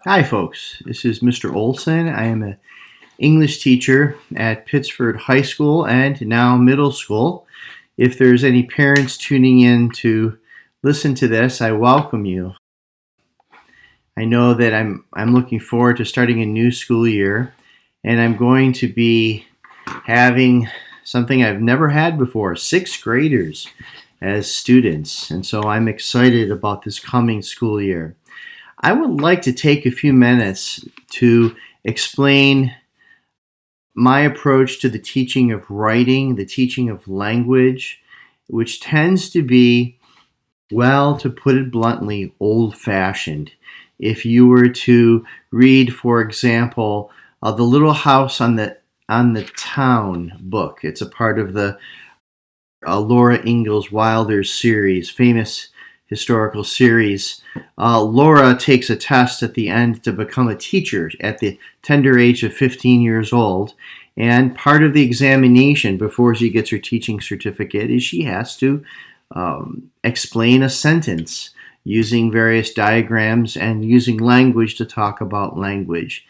Hi folks, this is Mr. Olson. I am an English teacher at Pittsford High School and now middle school. If there's any parents tuning in to listen to this, I welcome you. I know that I'm looking forward to starting a new school year, and I'm going to be having something I've never had before, sixth graders as students, and so I'm excited about this coming school year. I would like to take a few minutes to explain my approach to the teaching of writing, the teaching of language, which tends to be, well, to put it bluntly, old-fashioned. If you were to read, for example, The Little House on the Town book, it's a part of the Laura Ingalls Wilder's series, famous historical series. Laura takes a test at the end to become a teacher at the tender age of 15 years old. And part of the examination before she gets her teaching certificate is she has to explain a sentence using various diagrams and using language to talk about language.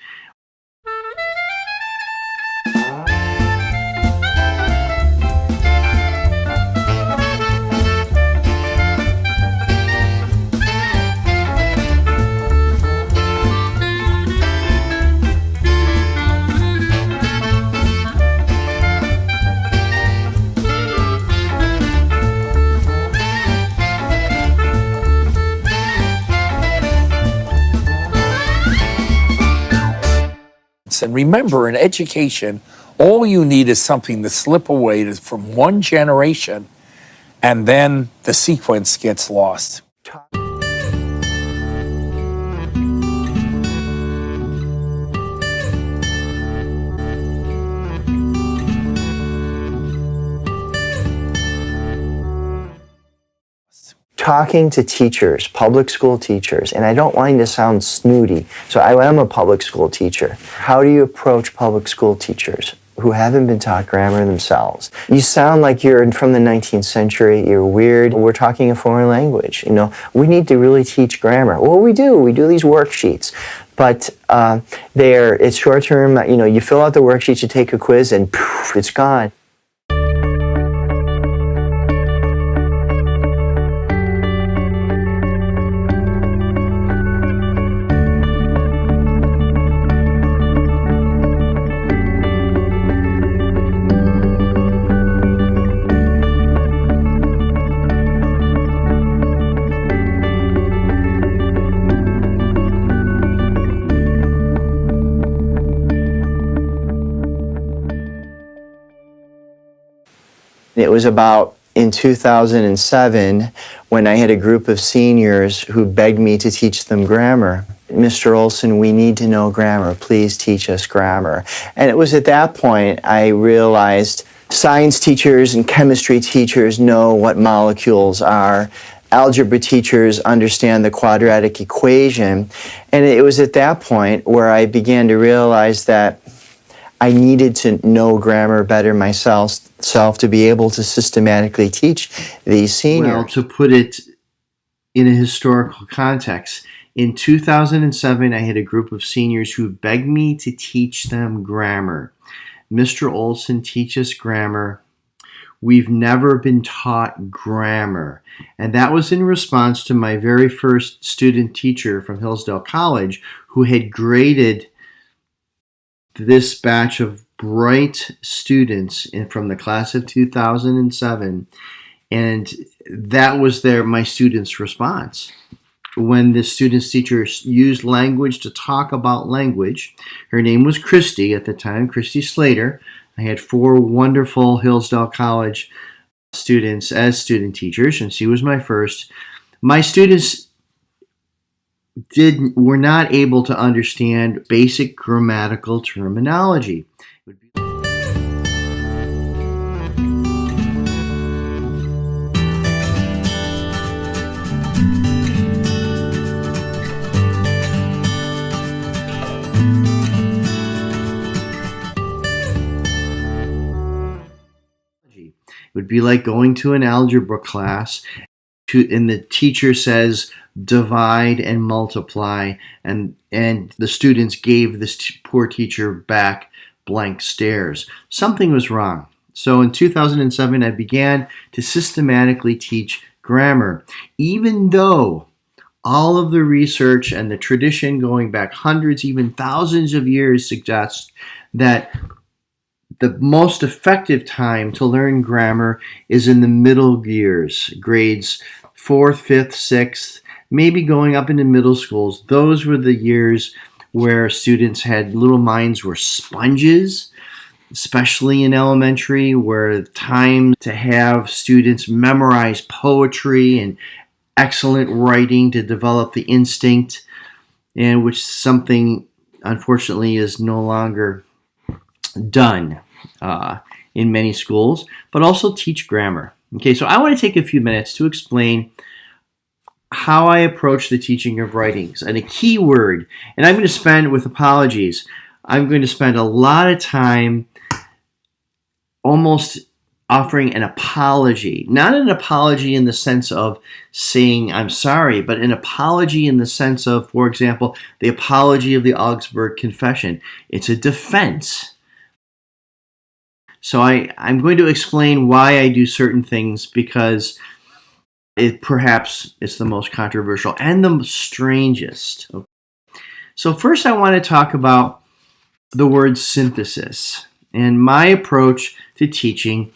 And remember, in education, all you need is something to slip away from one generation, and then the sequence gets lost. Talking to teachers, public school teachers, and I don't want to sound snooty, so I am a public school teacher. How do you approach public school teachers who haven't been taught grammar themselves? You sound like you're from the 19th century, you're weird, we're talking a foreign language. We need to really teach grammar. Well, we do these worksheets. But it's short term, you fill out the worksheets, you take a quiz, and poof, it's gone. It was about in 2007 when I had a group of seniors who begged me to teach them grammar. Mr. Olson, we need to know grammar. Please teach us grammar. And it was at that point I realized science teachers and chemistry teachers know what molecules are. Algebra teachers understand the quadratic equation. And it was at that point where I began to realize that I needed to know grammar better myself to be able to systematically teach these seniors. Well, to put it in a historical context, in 2007, I had a group of seniors who begged me to teach them grammar. Mr. Olson, teach us grammar. We've never been taught grammar. And that was in response to my very first student teacher from Hillsdale College who had graded this batch of bright students from the class of 2007, and that was my students' response. When the student's teacher used language to talk about language, her name was Christy at the time, Christy Slater. I had 4 wonderful Hillsdale College students as student teachers, and she was my first. My students were not able to understand basic grammatical terminology. It would be like going to an algebra class and the teacher says, divide and multiply, and the students gave this poor teacher back blank stares. Something was wrong. So in 2007, I began to systematically teach grammar, even though all of the research and the tradition going back hundreds, even thousands of years suggests that the most effective time to learn grammar is in the middle years, grades 4th, 5th, 6th, maybe going up into middle schools. Those were the years where students had little minds were sponges, especially in elementary, where time to have students memorize poetry and excellent writing to develop the instinct, and which something unfortunately is no longer done in many schools, but also teach grammar. Okay, so I want to take a few minutes to explain how I approach the teaching of writings. And a key word, and I'm going to spend, with apologies, I'm going to spend a lot of time almost offering an apology. Not an apology in the sense of saying I'm sorry, but an apology in the sense of, for example, the apology of the Augsburg Confession. It's a defense. So I'm going to explain why I do certain things, because perhaps it's the most controversial and the strangest. So first I want to talk about the word synthesis. And my approach to teaching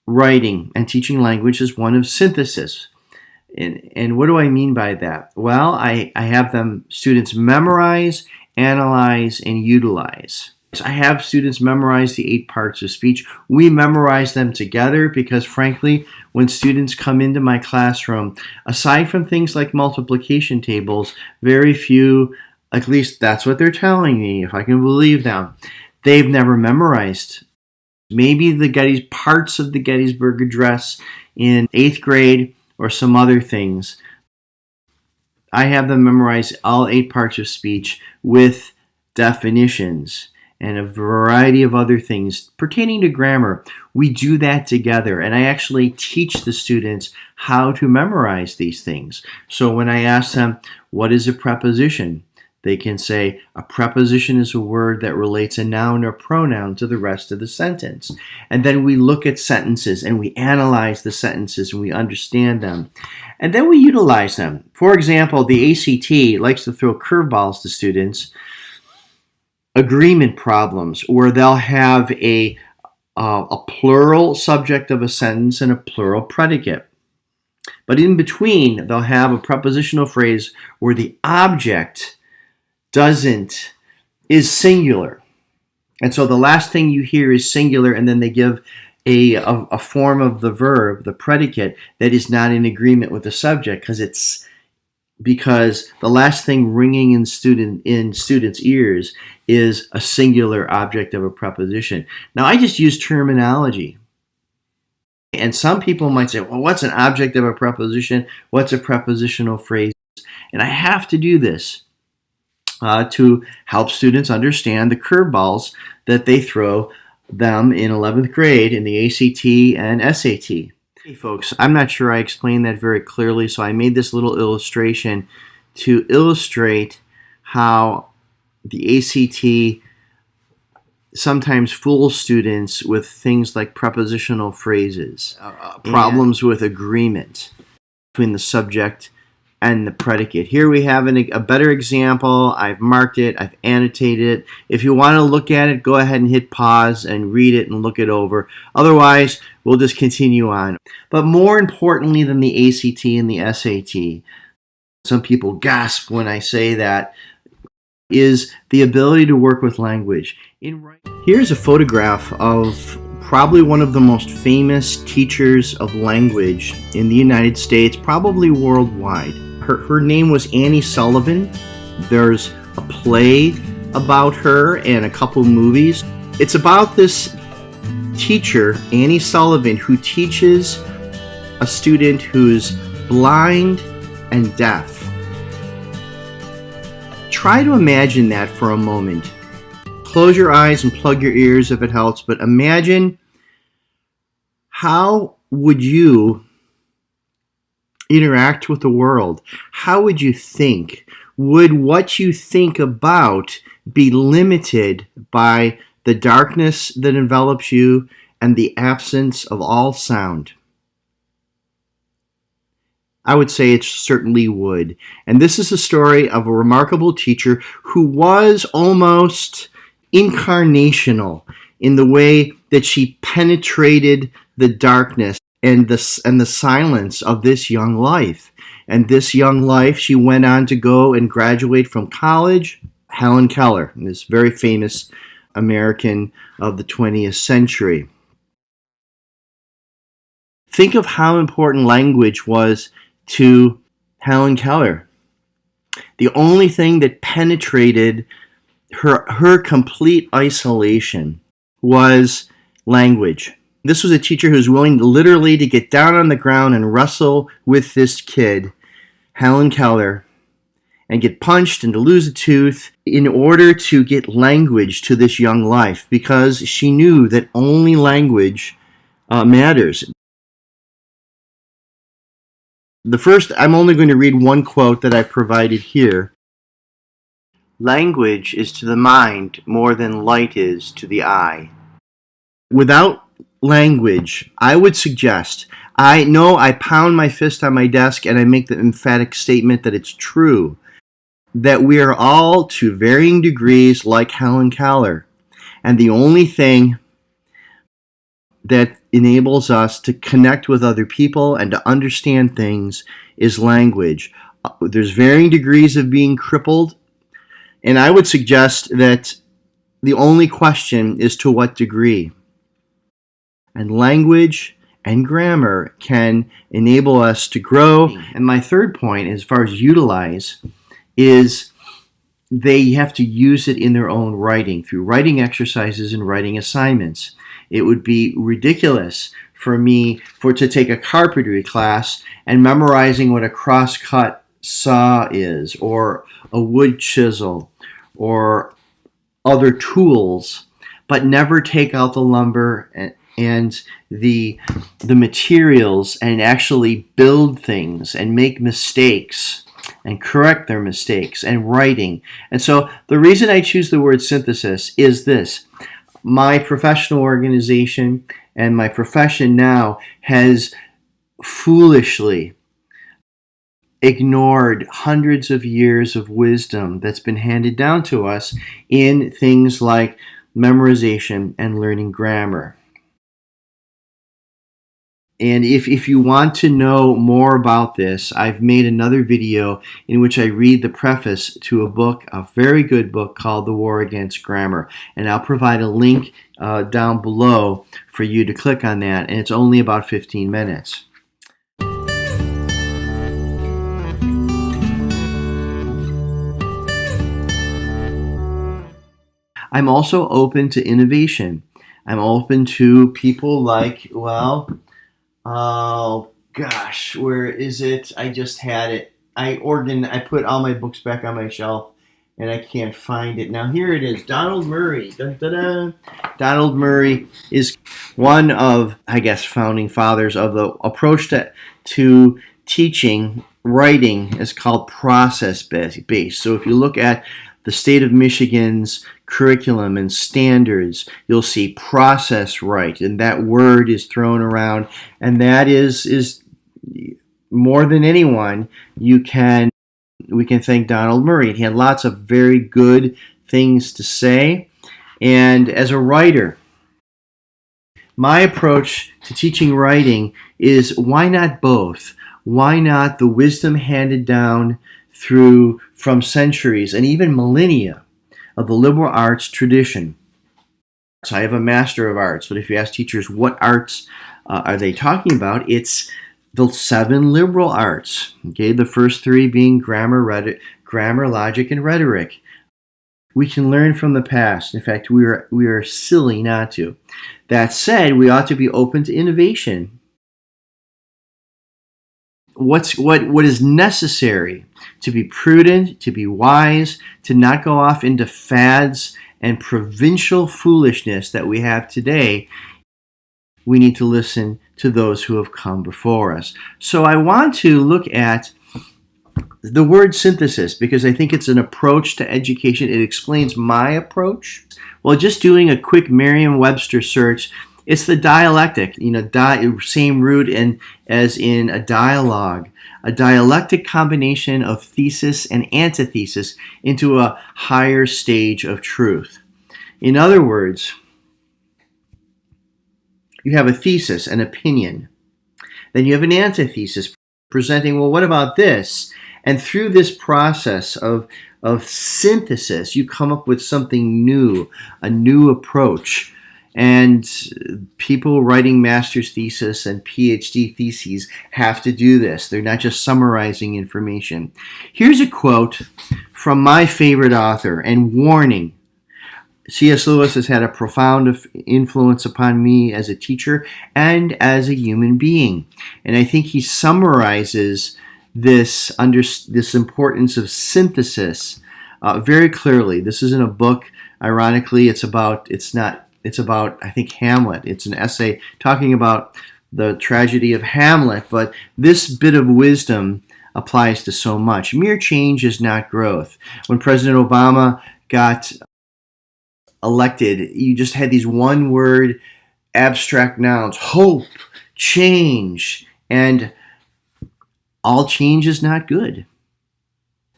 writing and teaching language is one of synthesis. And what do I mean by that? Well, I have students memorize, analyze, and utilize. I have students memorize the 8 parts of speech. We memorize them together because, frankly, when students come into my classroom, aside from things like multiplication tables, very few, at least that's what they're telling me, if I can believe them, they've never memorized. Maybe the parts of the Gettysburg Address in 8th grade or some other things. I have them memorize all 8 parts of speech with definitions and a variety of other things pertaining to grammar. We do that together, and I actually teach the students how to memorize these things. So when I ask them, what is a preposition? They can say, a preposition is a word that relates a noun or pronoun to the rest of the sentence. And then we look at sentences and we analyze the sentences and we understand them. And then we utilize them. For example, the ACT likes to throw curveballs to students. Agreement problems, where they'll have a plural subject of a sentence and a plural predicate. But in between, they'll have a prepositional phrase where the object is singular. And so the last thing you hear is singular, and then they give a form of the verb, the predicate, that is not in agreement with the subject, because the last thing ringing in students' ears is a singular object of a preposition. Now, I just use terminology. And some people might say, well, what's an object of a preposition? What's a prepositional phrase? And I have to do this to help students understand the curveballs that they throw them in 11th grade in the ACT and SAT. Hey folks, I'm not sure I explained that very clearly, so I made this little illustration to illustrate how the ACT sometimes fools students with things like prepositional phrases, problems with agreement between the subject and the predicate. Here we have a better example. I've marked it, I've annotated it. If you want to look at it, go ahead and hit pause and read it and look it over. Otherwise, we'll just continue on. But more importantly than the ACT and the SAT, some people gasp when I say that, is the ability to work with language. Here's a photograph of probably one of the most famous teachers of language in the United States, probably worldwide. Her name was Annie Sullivan. There's a play about her and a couple movies. It's about this teacher, Annie Sullivan, who teaches a student who's blind and deaf. Try to imagine that for a moment. Close your eyes and plug your ears if it helps, but imagine how would you interact with the world, how would you think? Would what you think about be limited by the darkness that envelops you and the absence of all sound? I would say it certainly would. And this is a story of a remarkable teacher who was almost incarnational in the way that she penetrated the darkness and the silence of this young life. And this young life, she went on to go and graduate from college. Helen Keller, this very famous American of the 20th century. Think of how important language was to Helen Keller. The only thing that penetrated her complete isolation was language. This was a teacher who was willing literally to get down on the ground and wrestle with this kid, Helen Keller, and get punched and to lose a tooth in order to get language to this young life, because she knew that only language matters. I'm only going to read one quote that I provided here. Language is to the mind more than light is to the eye. Without language, I would suggest, I know I pound my fist on my desk and I make the emphatic statement that it's true, that we are all to varying degrees like Helen Keller. And the only thing that enables us to connect with other people and to understand things is language. There's varying degrees of being crippled, and I would suggest that the only question is to what degree. And language and grammar can enable us to grow. And my third point, as far as utilize, is they have to use it in their own writing, through writing exercises and writing assignments. It would be ridiculous for me to take a carpentry class and memorizing what a cross-cut saw is, or a wood chisel, or other tools, but never take out the lumber and the materials and actually build things and make mistakes and correct their mistakes and writing. And so the reason I choose the word synthesis is this. My professional organization and my profession now has foolishly ignored hundreds of years of wisdom that's been handed down to us in things like memorization and learning grammar. And if you want to know more about this, I've made another video in which I read the preface to a book, a very good book called The War Against Grammar. And I'll provide a link down below for you to click on that, and it's only about 15 minutes. I'm also open to innovation. I'm open to people like, oh gosh, where is it? I just had it. I put all my books back on my shelf and I can't find it. Now here it is, Donald Murray. Dun, dun, dun. Donald Murray is one of, I guess, founding fathers of the approach to teaching. Writing is called process-based. So if you look at the state of Michigan's curriculum and standards, you'll see process right, and that word is thrown around, and that is more than anyone we can thank Donald Murray. He had lots of very good things to say, and as a writer, my approach to teaching writing is, why not both? Why not the wisdom handed down from centuries and even millennia of the liberal arts tradition? So I have a Master of Arts, but if you ask teachers what arts are they talking about, it's the 7 liberal arts. Okay, the first 3 being grammar, logic, and rhetoric. We can learn from the past. In fact, we are silly not to. That said, we ought to be open to innovation. What is necessary to be prudent, to be wise, to not go off into fads and provincial foolishness that we have today, we need to listen to those who have come before us. So I want to look at the word synthesis because I think it's an approach to education. It explains my approach. Well, just doing a quick Merriam-Webster search, it's the dialectic, same root as in a dialogue, a dialectic combination of thesis and antithesis into a higher stage of truth. In other words, you have a thesis, an opinion. Then you have an antithesis presenting, well, what about this? And through this process of synthesis, you come up with something new, a new approach. And people writing master's thesis and PhD theses have to do this. They're not just summarizing information. Here's a quote from my favorite author, and warning. C.S. Lewis has had a profound influence upon me as a teacher and as a human being. And I think he summarizes this importance of synthesis very clearly. This isn't a book. Ironically, it's about I think Hamlet. It's an essay talking about the tragedy of Hamlet, but this bit of wisdom applies to so much. Mere change is not growth. When President Obama got elected, you just had these one-word abstract nouns: hope, change, and all change is not good.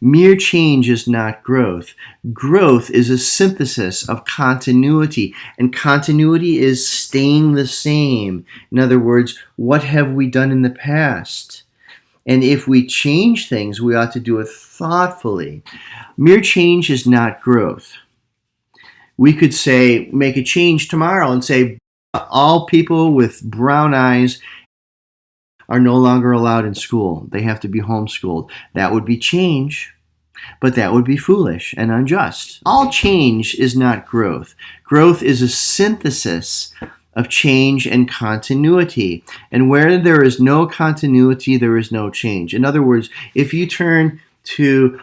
Mere change is not growth. Growth is a synthesis of continuity, and continuity is staying the same. In other words, what have we done in the past? And if we change things, we ought to do it thoughtfully. Mere change is not growth. We could say, make a change tomorrow and say, all people with brown eyes are no longer allowed in school. They have to be homeschooled. That would be change, but that would be foolish and unjust. All change is not growth. Growth is a synthesis of change and continuity. And where there is no continuity, there is no change. In other words, if you turn to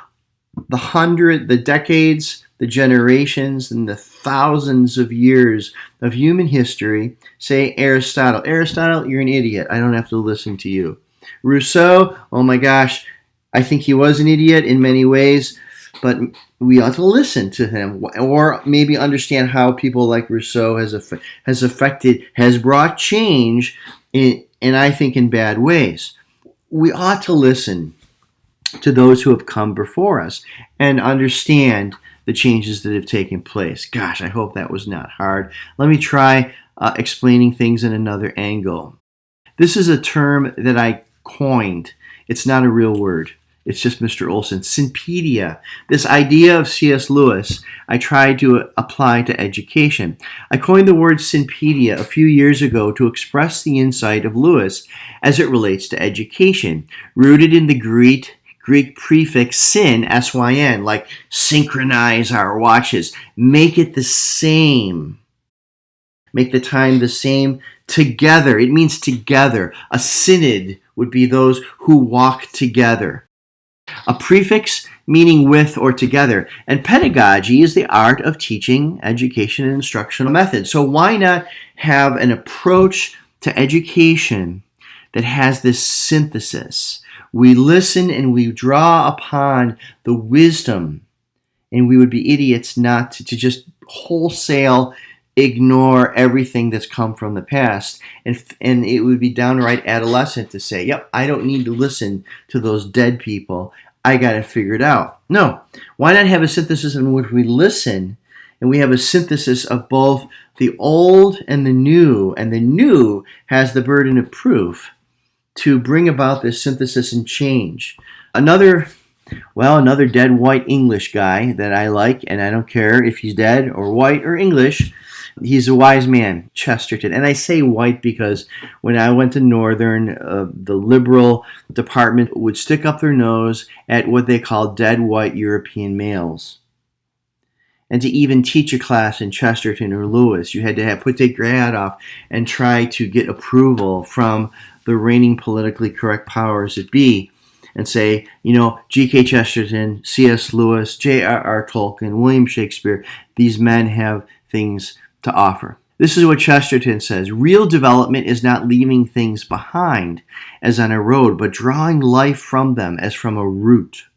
the decades, the generations, and the thousands of years of human history, say Aristotle. Aristotle, you're an idiot. I don't have to listen to you. Rousseau, oh my gosh, I think he was an idiot in many ways, but we ought to listen to him, or maybe understand how people like Rousseau has brought change, and I think in bad ways. We ought to listen to those who have come before us and understand the changes that have taken place. Gosh, I hope that was not hard. Let me try explaining things in another angle. This is a term that I coined. It's not a real word. It's just Mr. Olson. Synpedia. This idea of C.S. Lewis, I tried to apply to education. I coined the word Synpedia a few years ago to express the insight of Lewis as it relates to education, rooted in the Greek prefix syn, S-Y-N, like synchronize our watches. Make it the same. Make the time the same together. It means together. A synod would be those who walk together. A prefix meaning with or together. And pedagogy is the art of teaching, education, and instructional methods. So why not have an approach to education that has this synthesis? We listen and we draw upon the wisdom, and we would be idiots not to just wholesale ignore everything that's come from the past. And it would be downright adolescent to say, yep, I don't need to listen to those dead people. I got it figured out. No. Why not have a synthesis in which we listen, and we have a synthesis of both the old and the new, and the new has the burden of proof to bring about this synthesis and change. Another dead white English guy that I like, and I don't care if he's dead or white or English, he's a wise man, Chesterton. And I say white because when I went to Northern, the liberal department would stick up their nose at what they call dead white European males. And to even teach a class in Chesterton or Lewis, you had to take your hat off and try to get approval from the reigning politically correct powers that be, and say, G.K. Chesterton, C.S. Lewis, J.R.R. Tolkien, William Shakespeare, these men have things to offer. This is what Chesterton says. Real development is not leaving things behind as on a road, but drawing life from them as from a root.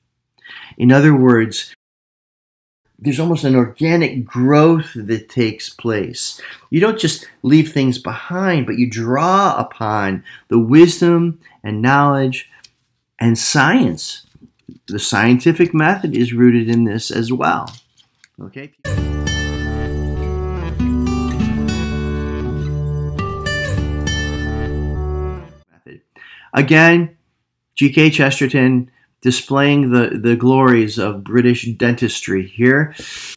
In other words, there's almost an organic growth that takes place. You don't just leave things behind, but you draw upon the wisdom and knowledge and science. The scientific method is rooted in this as well. Okay? Again, G.K. Chesterton displaying the glories of British dentistry here,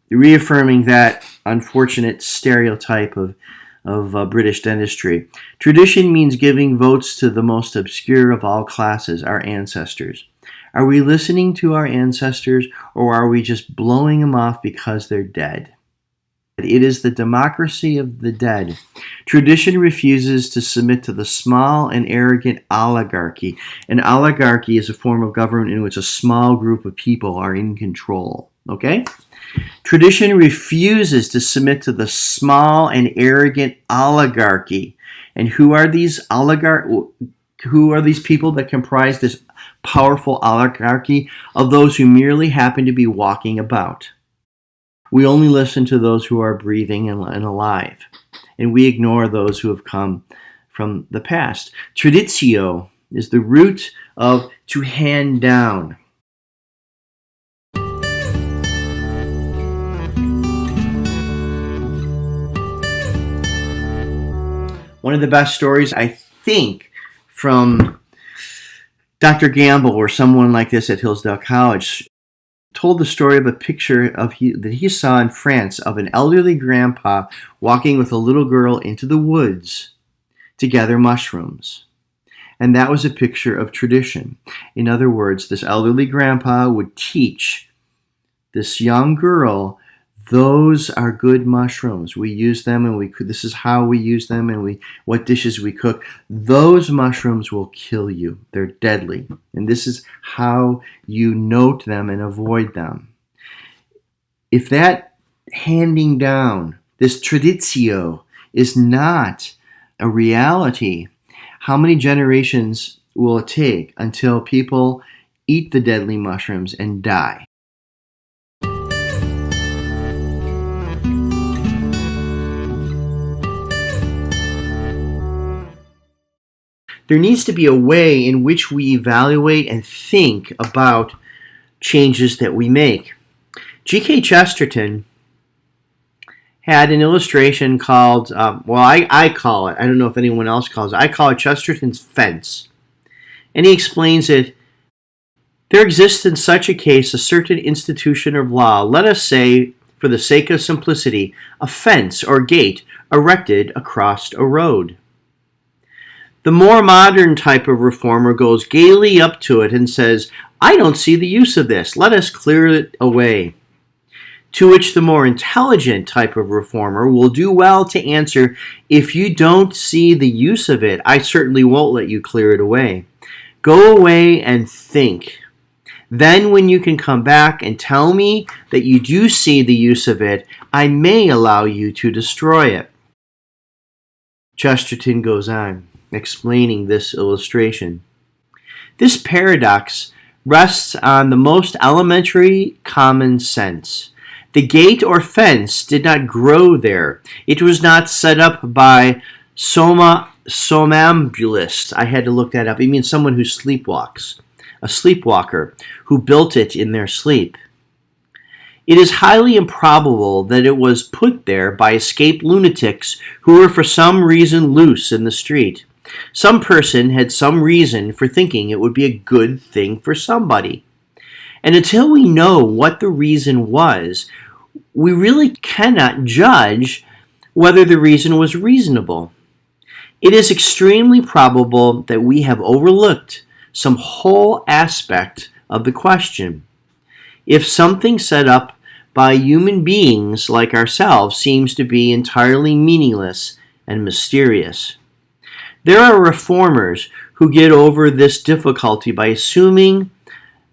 reaffirming that unfortunate stereotype of British dentistry. Tradition means giving votes to the most obscure of all classes, our ancestors. Are we listening to our ancestors, or are we just blowing them off because they're dead? It is the democracy of the dead. Tradition refuses to submit to the small and arrogant oligarchy. An oligarchy is a form of government in which a small group of people are in control. Okay? Tradition refuses to submit to the small and arrogant oligarchy. And who are these Who are these people that comprise this powerful oligarchy of those who merely happen to be walking about? We only listen to those who are breathing and alive, and we ignore those who have come from the past. Traditio is the root of to hand down. One of the best stories, I think, from Dr. Gamble or someone like this at Hillsdale College, told the story of a picture that he saw in France of an elderly grandpa walking with a little girl into the woods to gather mushrooms. And that was a picture of tradition. In other words, this elderly grandpa would teach this young girl, those are good mushrooms. We use them, and this is how we use them, and what dishes we cook. Those mushrooms will kill you. They're deadly. And this is how you note them and avoid them. If that handing down, this traditio, is not a reality, how many generations will it take until people eat the deadly mushrooms and die? There needs to be a way in which we evaluate and think about changes that we make. G.K. Chesterton had an illustration called, I call it, I don't know if anyone else calls it, I call it Chesterton's fence. And he explains it. There exists in such a case a certain institution of law, let us say, for the sake of simplicity, a fence or gate erected across a road. The more modern type of reformer goes gaily up to it and says, I don't see the use of this. Let us clear it away. To which the more intelligent type of reformer will do well to answer, if you don't see the use of it, I certainly won't let you clear it away. Go away and think. Then when you can come back and tell me that you do see the use of it, I may allow you to destroy it. Chesterton goes on, explaining this illustration. This paradox rests on the most elementary common sense. The gate or fence did not grow there. It was not set up by somnambulists. I had to look that up. It means someone who sleepwalks, a sleepwalker who built it in their sleep. It is highly improbable that it was put there by escaped lunatics who were for some reason loose in the street. Some person had some reason for thinking it would be a good thing for somebody. And until we know what the reason was, we really cannot judge whether the reason was reasonable. It is extremely probable that we have overlooked some whole aspect of the question. If something set up by human beings like ourselves seems to be entirely meaningless and mysterious. There are reformers who get over this difficulty by assuming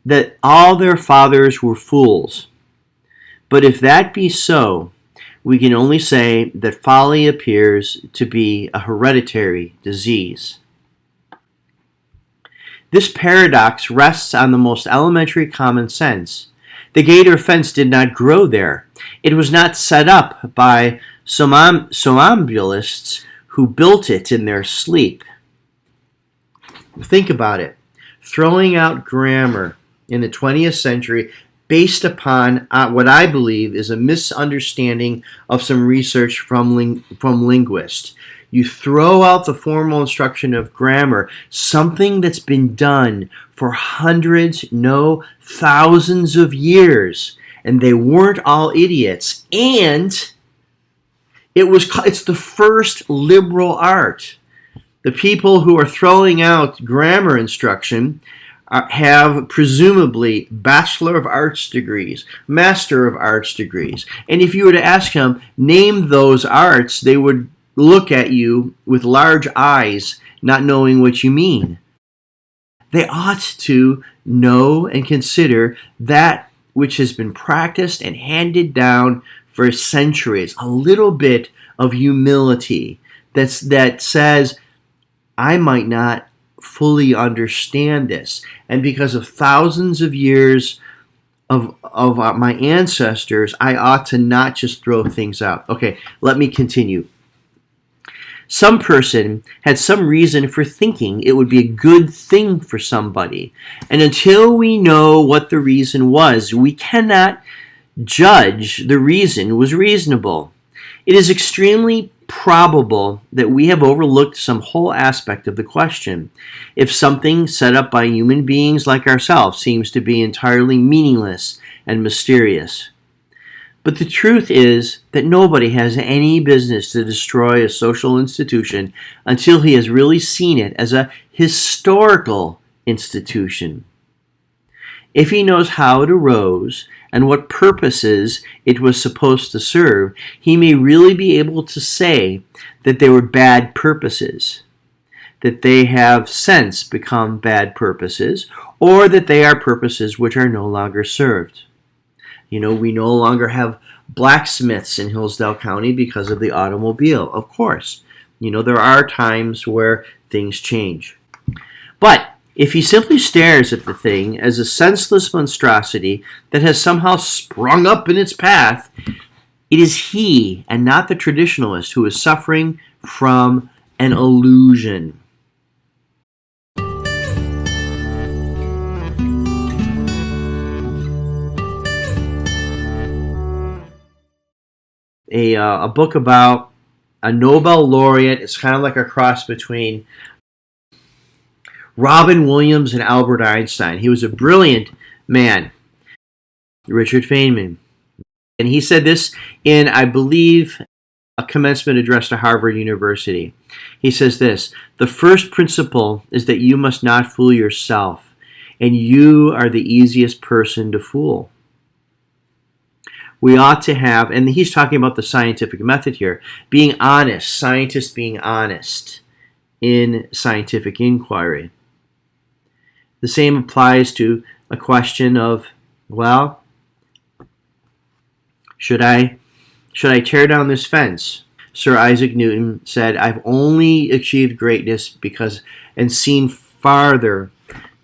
that all their fathers were fools. But if that be so, we can only say that folly appears to be a hereditary disease. This paradox rests on the most elementary common sense. The gate or fence did not grow there. It was not set up by somnambulists who built it in their sleep. Think about it. Throwing out grammar in the 20th century based upon what I believe is a misunderstanding of some research from linguists. You throw out the formal instruction of grammar, something that's been done for hundreds, no, thousands of years, and they weren't all idiots. And it's the first liberal art. The people who are throwing out grammar instruction have presumably Bachelor of Arts degrees, Master of Arts degrees. And if you were to ask them, name those arts, they would look at you with large eyes, not knowing what you mean. They ought to know and consider that which has been practiced and handed down for centuries. A little bit of humility that says, I might not fully understand this. And because of thousands of years of my ancestors, I ought to not just throw things out. Okay, let me continue. Some person had some reason for thinking it would be a good thing for somebody. And until we know what the reason was, we cannot judge the reason was reasonable. It is extremely probable that we have overlooked some whole aspect of the question. If something set up by human beings like ourselves seems to be entirely meaningless and mysterious. But the truth is that nobody has any business to destroy a social institution until he has really seen it as a historical institution. If he knows how it arose and what purposes it was supposed to serve, he may really be able to say that they were bad purposes, that they have since become bad purposes, or that they are purposes which are no longer served. We no longer have blacksmiths in Hillsdale County because of the automobile. Of course, there are times where things change. But if he simply stares at the thing as a senseless monstrosity that has somehow sprung up in its path, it is he and not the traditionalist who is suffering from an illusion. A book about a Nobel laureate. It's kind of like a cross between Robin Williams and Albert Einstein. He was a brilliant man, Richard Feynman. And he said this in, I believe, a commencement address to Harvard University. He says this: the first principle is that you must not fool yourself, and you are the easiest person to fool. We ought to have, and he's talking about the scientific method here, being honest, scientists being honest in scientific inquiry. The same applies to a question of, well, should I tear down this fence? Sir Isaac Newton said, I've only achieved greatness and seen farther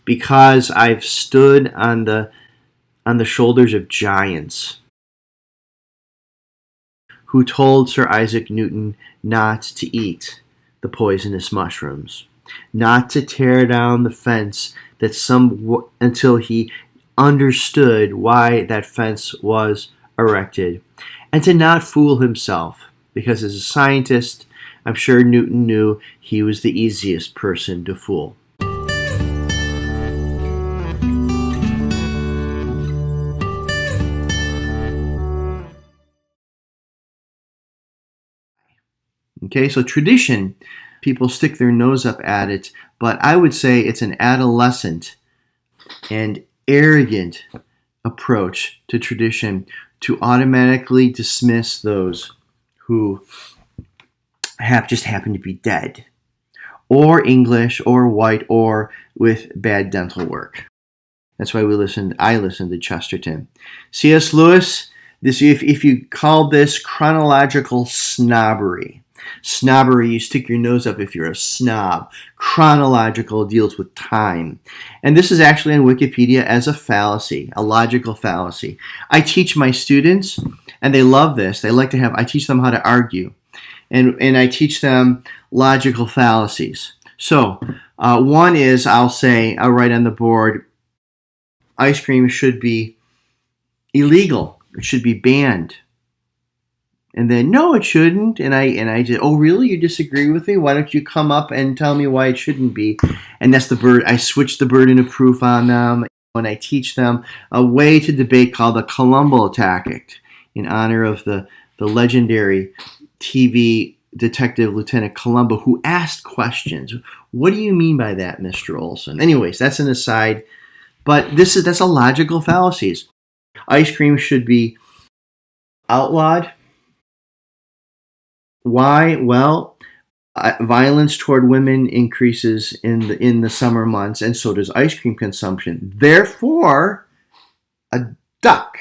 because I've stood on the shoulders of giants who told Sir Isaac Newton not to eat the poisonous mushrooms, not to tear down the fence until he understood why that fence was erected, and to not fool himself, because as a scientist, I'm sure Newton knew he was the easiest person to fool. Okay, so tradition, people stick their nose up at it, but I would say it's an adolescent and arrogant approach to tradition to automatically dismiss those who just happen to be dead, or English, or white, or with bad dental work. That's why I listened to Chesterton. C.S. Lewis, If you call this chronological snobbery. Snobbery, you stick your nose up if you're a snob. Chronological deals with time. And this is actually on Wikipedia as a fallacy, a logical fallacy. I teach my students, and they love this. I teach them how to argue. And I teach them logical fallacies. So, one is I'll write on the board, ice cream should be illegal. It should be banned. And then, no, it shouldn't. And I just, oh, really? You disagree with me? Why don't you come up and tell me why it shouldn't be? And that's the bird. I switch the burden of proof on them. When I teach them a way to debate called the Columbo tactic in honor of the legendary TV detective Lieutenant Columbo, who asked questions. What do you mean by that, Mr. Olson? Anyways, that's an aside. But that's a logical fallacy. Ice cream should be outlawed. Why? Well, violence toward women increases in the summer months, and so does ice cream consumption. Therefore, a duck,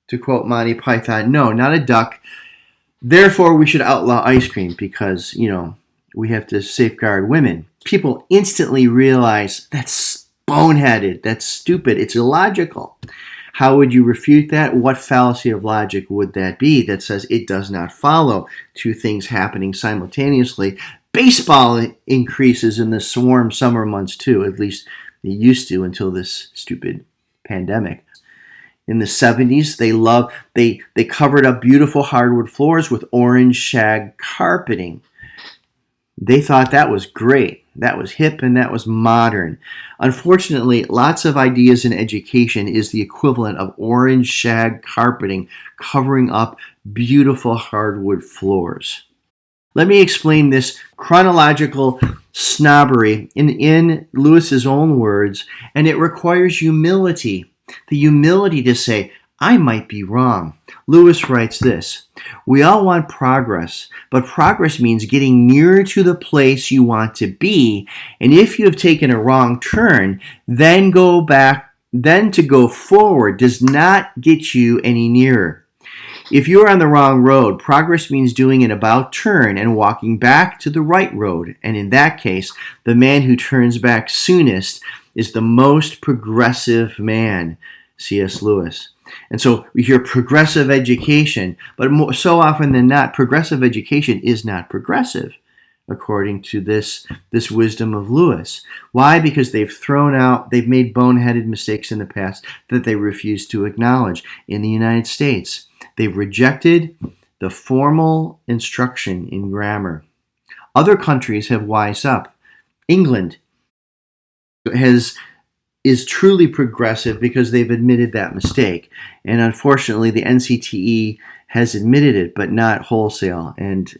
to quote Monty Python, no, not a duck. Therefore, we should outlaw ice cream because, we have to safeguard women. People instantly realize that's boneheaded, that's stupid, it's illogical. How would you refute that? What fallacy of logic would that be that says it does not follow two things happening simultaneously? Baseball increases in the warm summer months too, at least it used to until this stupid pandemic. In the 70s, they covered up beautiful hardwood floors with orange shag carpeting. They thought that was great. That was hip and that was modern. Unfortunately, lots of ideas in education is the equivalent of orange shag carpeting covering up beautiful hardwood floors. Let me explain this chronological snobbery in Lewis's own words, and it requires humility. The humility to say, I might be wrong. Lewis writes this, we all want progress, but progress means getting nearer to the place you want to be. And if you have taken a wrong turn, then to go forward does not get you any nearer. If you are on the wrong road, progress means doing an about turn and walking back to the right road. And in that case, the man who turns back soonest is the most progressive man. C.S. Lewis. And so we hear progressive education, but so often than not, progressive education is not progressive, according to this wisdom of Lewis. Why? Because they've made boneheaded mistakes in the past that they refuse to acknowledge. In the United States, they've rejected the formal instruction in grammar. Other countries have wised up. England is truly progressive because they've admitted that mistake. And unfortunately, the NCTE has admitted it, but not wholesale. And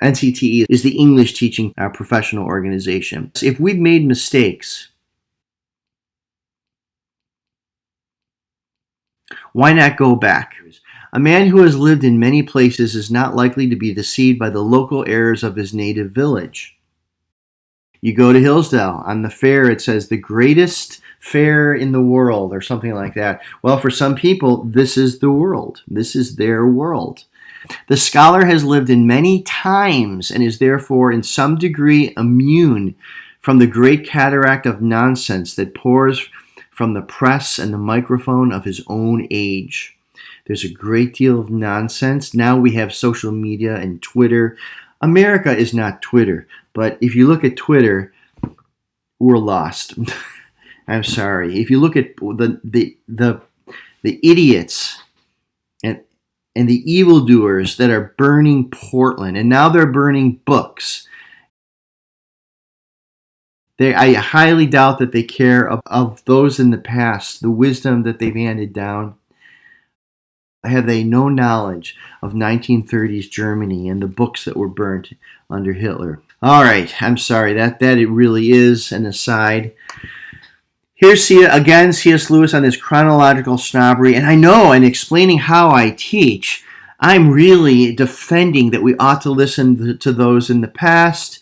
NCTE is the English teaching professional organization. If we've made mistakes, why not go back? A man who has lived in many places is not likely to be deceived by the local errors of his native village. You go to Hillsdale, on the fair it says the greatest fair in the world or something like that. Well, for some people, this is the world. This is their world. The scholar has lived in many times and is therefore in some degree immune from the great cataract of nonsense that pours from the press and the microphone of his own age. There's a great deal of nonsense. Now we have social media and Twitter. America is not Twitter, but if you look at Twitter, we're lost. I'm sorry. If you look at the idiots and the evildoers that are burning Portland, and now they're burning books, I highly doubt that they care of those in the past, the wisdom that they've handed down. Have they no knowledge of 1930s Germany and the books that were burnt under Hitler? All right, I'm sorry. That it really is an aside. Here's C.S. Lewis on this chronological snobbery. And I know, in explaining how I teach, I'm really defending that we ought to listen to those in the past.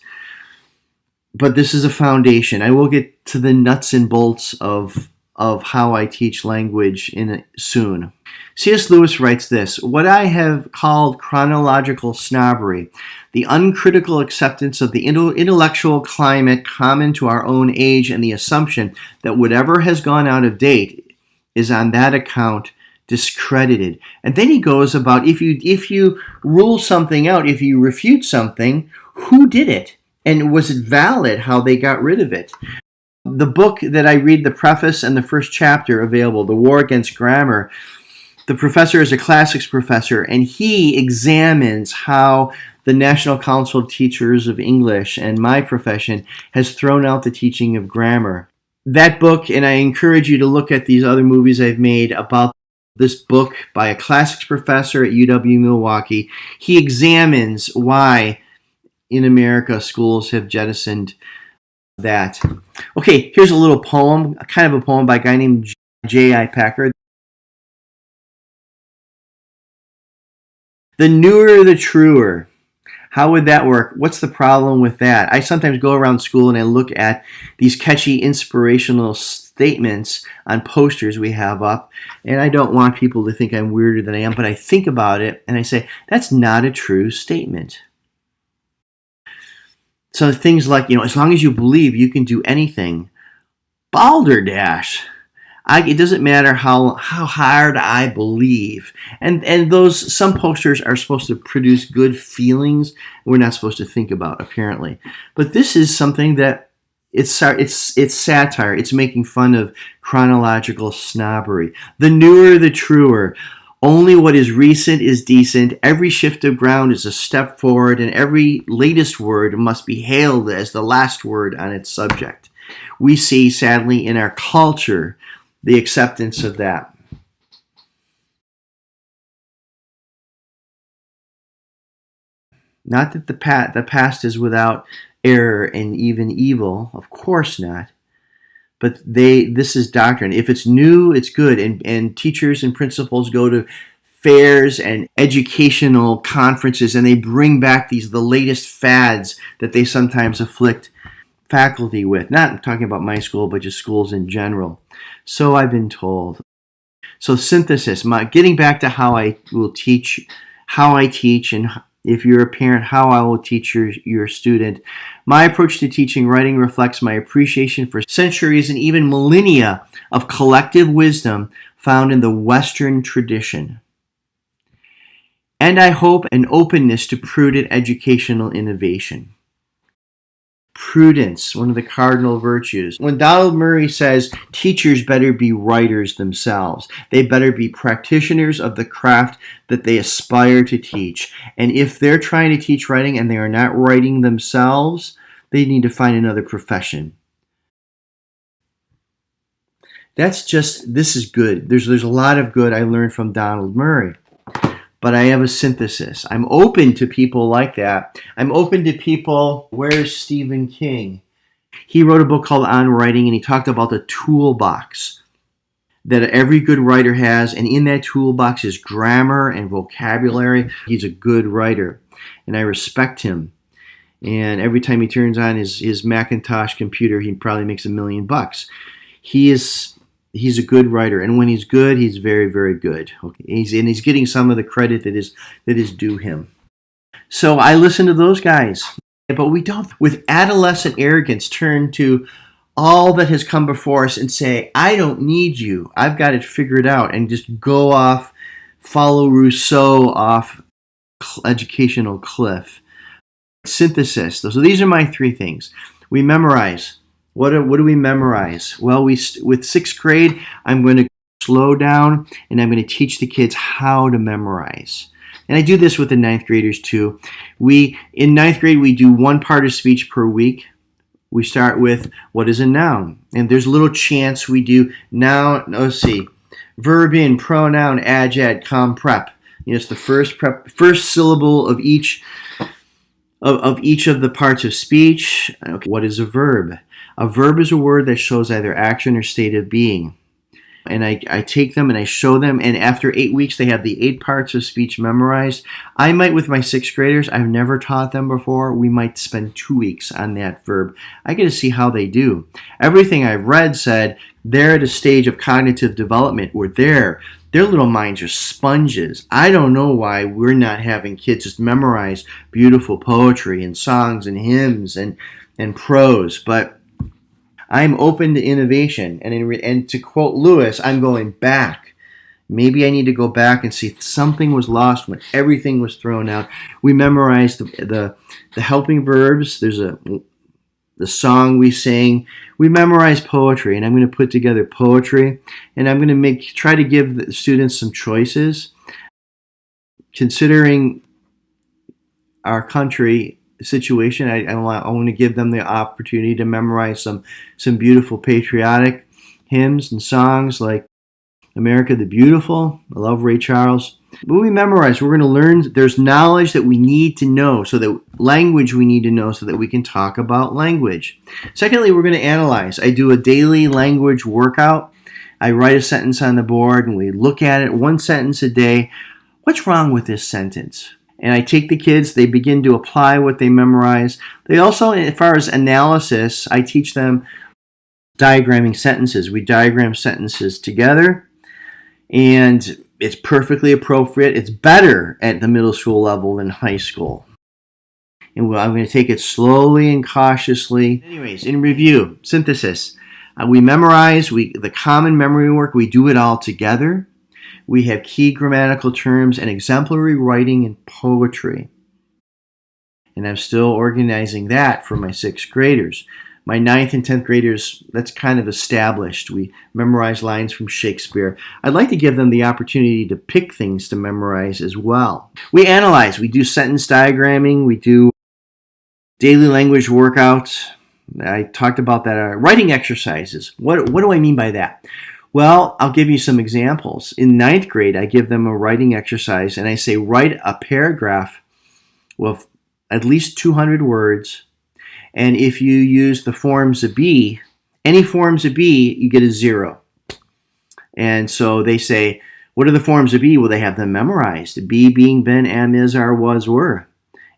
But this is a foundation. I will get to the nuts and bolts of of how I teach language soon. C.S. Lewis writes this: what I have called chronological snobbery, the uncritical acceptance of the intellectual climate common to our own age, and the assumption that whatever has gone out of date is on that account discredited. And then he goes about, if you rule something out, if you refute something, who did it? And was it valid how they got rid of it? The book that I read, the preface and the first chapter available, The War Against Grammar, the professor is a classics professor, and he examines how the National Council of Teachers of English and my profession has thrown out the teaching of grammar. That book, and I encourage you to look at these other movies I've made about this book by a classics professor at UW-Milwaukee, he examines why in America schools have jettisoned that. Okay, here's a little poem, kind of a poem by a guy named J.I. Packer. The newer, the truer. How would that work? What's the problem with that? I sometimes go around school and I look at these catchy inspirational statements on posters we have up, and I don't want people to think I'm weirder than I am, but I think about it and I say, that's not a true statement. So things like, as long as you believe you can do anything, balderdash. It doesn't matter how hard I believe. And some posters are supposed to produce good feelings we're not supposed to think about, apparently. But this is something that it's satire. It's making fun of chronological snobbery. The newer, the truer. Only what is recent is decent. Every shift of ground is a step forward, and every latest word must be hailed as the last word on its subject. We see, sadly, in our culture, the acceptance of that. Not that the past is without error and even evil, of course not. But this is doctrine. If it's new, it's good. And teachers and principals go to fairs and educational conferences, and they bring back the latest fads that they sometimes afflict faculty with. Not talking about my school, but just schools in general. So I've been told. So synthesis, getting back to how I teach, and if you're a parent, how I will teach your student. My approach to teaching writing reflects my appreciation for centuries and even millennia of collective wisdom found in the Western tradition. And I hope an openness to prudent educational innovation. Prudence, one of the cardinal virtues. When Donald Murray says teachers better be writers themselves, they better be practitioners of the craft that they aspire to teach. And if they're trying to teach writing and they are not writing themselves, they need to find another profession. This is good. There's a lot of good I learned from Donald Murray. But I have a synthesis. I'm open to people like that. I'm open to people. Where's Stephen King? He wrote a book called On Writing, and he talked about the toolbox that every good writer has. And in that toolbox is grammar and vocabulary. He's a good writer, and I respect him. And every time he turns on his Macintosh computer, he probably makes $1 million. He's a good writer, and when he's good, he's very, very good. Okay, he's getting some of the credit that is due him. So I listen to those guys, but we don't, with adolescent arrogance, turn to all that has come before us and say, "I don't need you. I've got it figured out," and just go off, follow Rousseau off educational cliff. Synthesis. So these are my 3 things. We memorize. What do we memorize? Well, with 6th grade, I'm going to slow down and I'm going to teach the kids how to memorize. And I do this with the 9th graders too. In 9th grade, we do 1 part of speech per week. We start with what is a noun? And there's a little chance we do noun, verb in, pronoun, adject, prep. It's the first syllable of each of the parts of speech. Okay, what is a verb? A verb is a word that shows either action or state of being. And I take them and I show them, and after 8 weeks, they have the 8 parts of speech memorized. I might, with my 6th graders, I've never taught them before, we might spend 2 weeks on that verb. I get to see how they do. Everything I've read said They're at a stage of cognitive development where their little minds are sponges. I don't know why we're not having kids just memorize beautiful poetry and songs and hymns and prose, but I'm open to innovation. And to quote Lewis, I'm going back. Maybe I need to go back and see if something was lost when everything was thrown out. We memorized the helping verbs. There's the song we sing. We memorize poetry, and I'm going to put together poetry, and I'm going to try to give the students some choices, considering our country situation. I want to give them the opportunity to memorize some beautiful patriotic hymns and songs like America the Beautiful. I love Ray Charles. But we memorize. We're going to learn. There's knowledge that we need to know, so that language we need to know so that we can talk about language. Secondly, we're going to analyze. I do a daily language workout. I write a sentence on the board and we look at it, one sentence a day. What's wrong with this sentence? And I take the kids, they begin to apply what they memorize. They also, as far as analysis, I teach them diagramming sentences. We diagram sentences together, and it's perfectly appropriate. It's better at the middle school level than high school. And I'm going to take it slowly and cautiously. Anyways, in review, synthesis. We memorize, the common memory work, we do it all together. We have key grammatical terms and exemplary writing and poetry. And I'm still organizing that for my 6th graders. My 9th and 10th graders, that's kind of established. We memorize lines from Shakespeare. I'd like to give them the opportunity to pick things to memorize as well. We analyze. We do sentence diagramming. We do daily language workouts. I talked about that. Writing exercises. What do I mean by that? Well, I'll give you some examples. In 9th grade, I give them a writing exercise, and I say write a paragraph with at least 200 words. And if you use the forms of be, any forms of be, you get a 0. And so they say, what are the forms of be? Well, they have them memorized. Be, being, been, am, is, are, was, were.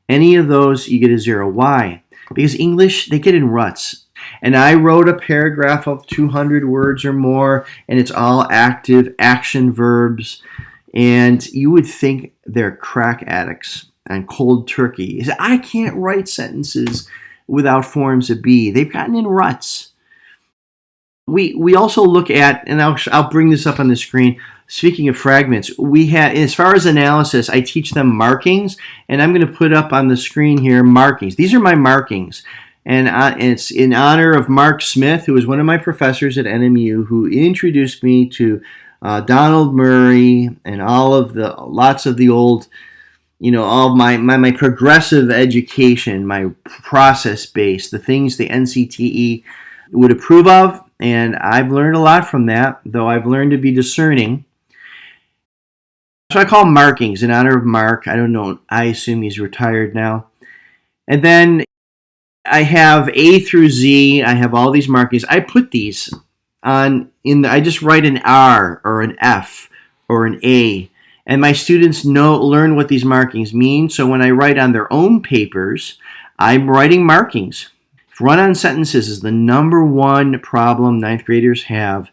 Any of those, you get a 0. Why? Because English, they get in ruts. And I wrote a paragraph of 200 words or more, and it's all active action verbs. And you would think they're crack addicts and cold turkey. I can't write sentences without forms of be. They've gotten in ruts. We also look at, and I'll bring this up on the screen. Speaking of fragments, we have, as far as analysis, I teach them markings, and I'm going to put up on the screen here markings. These are my markings. And it's in honor of Mark Smith, who was one of my professors at NMU, who introduced me to Donald Murray and lots of the old, all of my progressive education, my process-based, the things the NCTE would approve of. And I've learned a lot from that, though I've learned to be discerning. So I call them markings in honor of Mark. I don't know. I assume he's retired now. And then I have A through Z. I have all these markings. I put these I just write an R or an F or an A, and my students learn what these markings mean. So when I write on their own papers, I'm writing markings. Run-on sentences is the number one problem 9th graders have.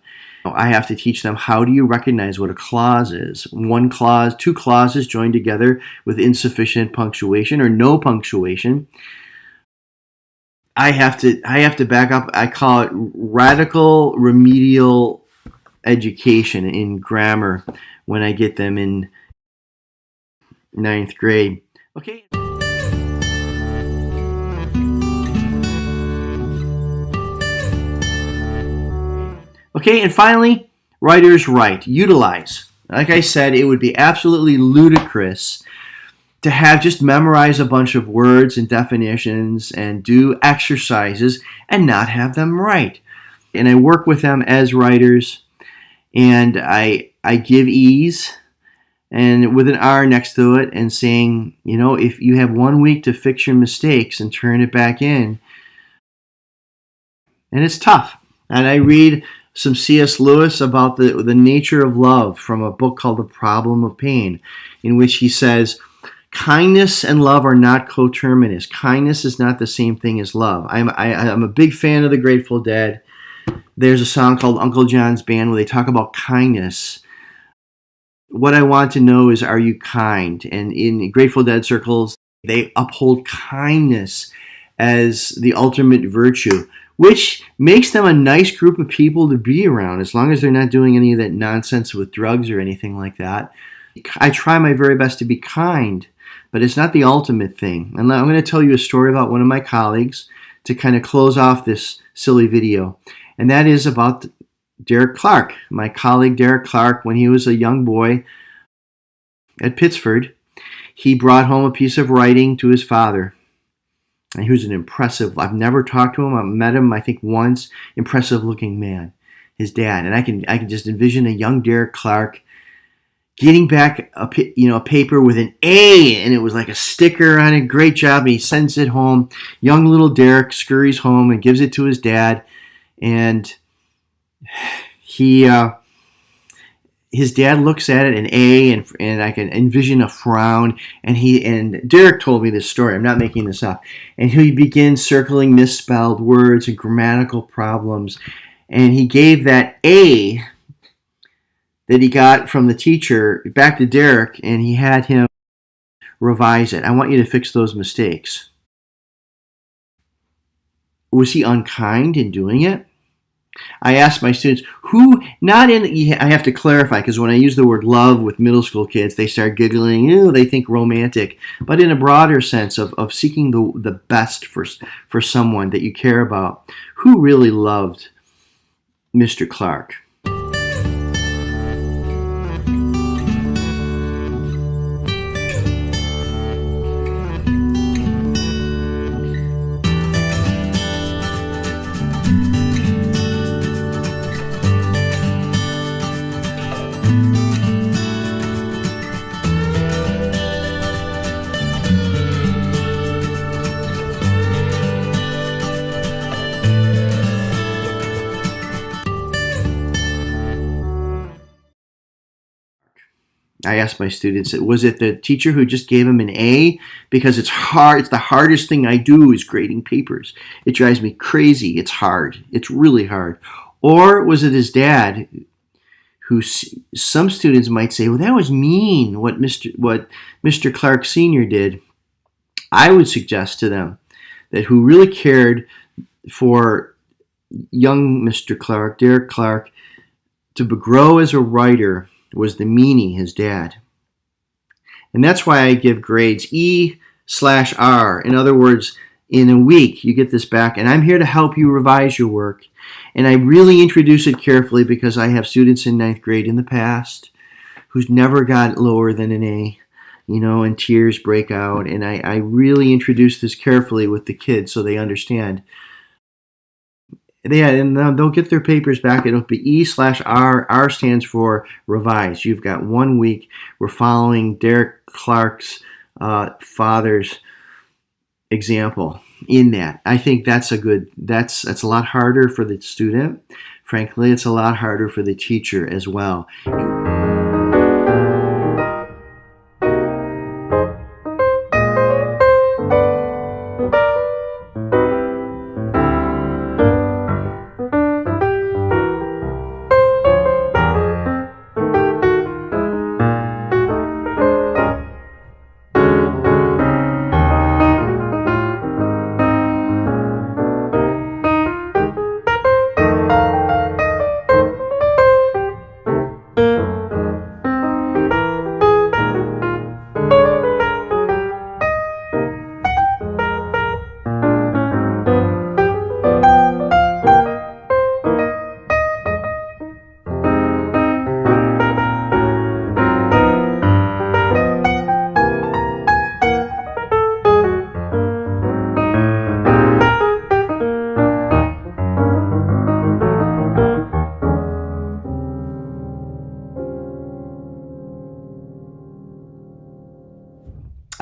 I have to teach them, how do you recognize what a clause is? One clause, two clauses joined together with insufficient punctuation or no punctuation. I have to back up. I call it radical remedial education in grammar when I get them in 9th grade. Okay. Okay, and finally, writers write. Utilize. Like I said, it would be absolutely ludicrous to have just memorize a bunch of words and definitions and do exercises and not have them write. And I work with them as writers, and I give ease and with an R next to it and saying, if you have 1 week to fix your mistakes and turn it back in. And it's tough. And I read some C.S. Lewis about the nature of love from a book called The Problem of Pain, in which he says, kindness and love are not coterminous. Kindness is not the same thing as love. I'm a big fan of the Grateful Dead. There's a song called Uncle John's Band where they talk about kindness. What I want to know is, are you kind? And in Grateful Dead circles, they uphold kindness as the ultimate virtue, which makes them a nice group of people to be around, as long as they're not doing any of that nonsense with drugs or anything like that. I try my very best to be kind, but it's not the ultimate thing. And I'm going to tell you a story about one of my colleagues to kind of close off this silly video. And that is about Derek Clark. My colleague Derek Clark, when he was a young boy at Pittsford, he brought home a piece of writing to his father. And he was an impressive, I've never talked to him, I've met him, I think once, impressive looking man, his dad. And I can just envision a young Derek Clark getting back a paper with an A, and it was like a sticker on it. Great job. And he sends it home. Young little Derek scurries home and gives it to his dad, and his dad looks at it, an A, and I can envision a frown. And Derek told me this story. I'm not making this up. And he begins circling misspelled words and grammatical problems, and he gave that A that he got from the teacher back to Derek, and he had him revise it. I want you to fix those mistakes. Was he unkind in doing it? I asked my students, I have to clarify, because when I use the word love with middle school kids, they start giggling, they think romantic, but in a broader sense of seeking the best for someone that you care about. Who really loved Mr. Clark? I asked my students, was it the teacher who just gave him an A? Because it's hard. It's the hardest thing I do is grading papers. It drives me crazy. It's hard. It's really hard. Or was it his dad, who some students might say, well, that was mean what Mr. Clark Sr. did. I would suggest to them that who really cared for young Mr. Clark, Derek Clark, to grow as a writer was the meanie, his dad. And that's why I give grades E/R. In other words, in a week, you get this back, and I'm here to help you revise your work. And I really introduce it carefully because I have students in 9th grade in the past who's never got lower than an A, and tears break out. And I really introduce this carefully with the kids so they understand. And they'll get their papers back. It'll be E/R. R stands for revise. You've got 1 week. We're following Derek Clark's father's example in that. I think that's a lot harder for the student. Frankly, it's a lot harder for the teacher as well.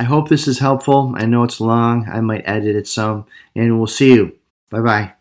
I hope this is helpful. I know it's long. I might edit it some, and we'll see you. Bye-bye.